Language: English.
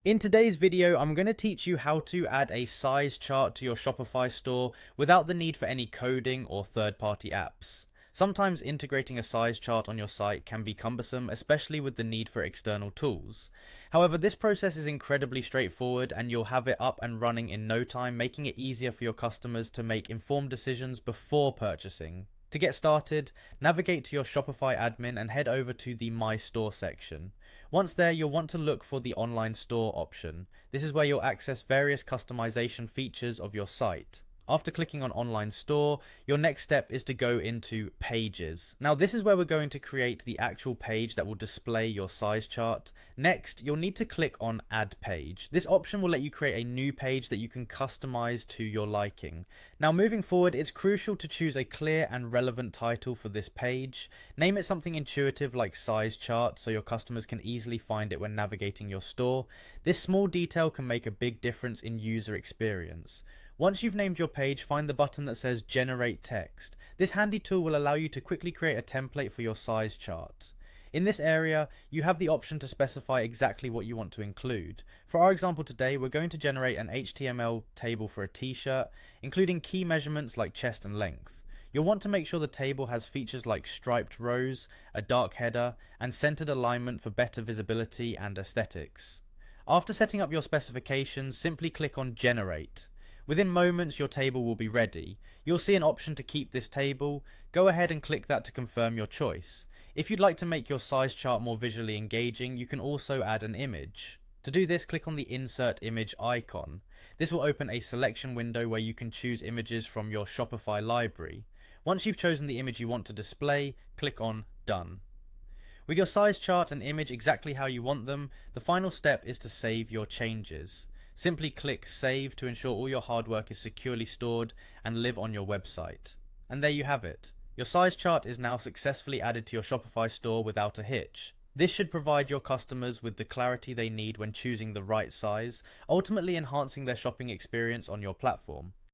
In today's video, I'm going to teach you how to add a size chart to your Shopify store without the need for any coding or third-party apps. Sometimes integrating a size chart on your site can be cumbersome, especially with the need for external tools. However, this process is incredibly straightforward and you'll have it up and running in no time, making it easier for your customers to make informed decisions before purchasing. To get started, navigate to your Shopify admin and head over to the My Store section. Once there, you'll want to look for the Online Store option. This is where you'll access various customization features of your site. After clicking on Online Store, your next step is to go into Pages. Now, this is where we're going to create the actual page that will display your size chart. Next, you'll need to click on Add Page. This option will let you create a new page that you can customize to your liking. Now, moving forward, it's crucial to choose a clear and relevant title for this page. Name it something intuitive like size chart so your customers can easily find it when navigating your store. This small detail can make a big difference in user experience. Once you've named your page, find the button that says Generate Text. This handy tool will allow you to quickly create a template for your size chart. In this area, you have the option to specify exactly what you want to include. For our example today, we're going to generate an HTML table for a t-shirt, including key measurements like chest and length. You'll want to make sure the table has features like striped rows, a dark header, and centered alignment for better visibility and aesthetics. After setting up your specifications, simply click on Generate. Within moments, your table will be ready. You'll see an option to keep this table. Go ahead and click that to confirm your choice. If you'd like to make your size chart more visually engaging, you can also add an image. To do this, click on the Insert Image icon. This will open a selection window where you can choose images from your Shopify library. Once you've chosen the image you want to display, click on Done. With your size chart and image exactly how you want them, the final step is to save your changes. Simply click Save to ensure all your hard work is securely stored and live on your website. And there you have it. Your size chart is now successfully added to your Shopify store without a hitch. This should provide your customers with the clarity they need when choosing the right size, ultimately enhancing their shopping experience on your platform.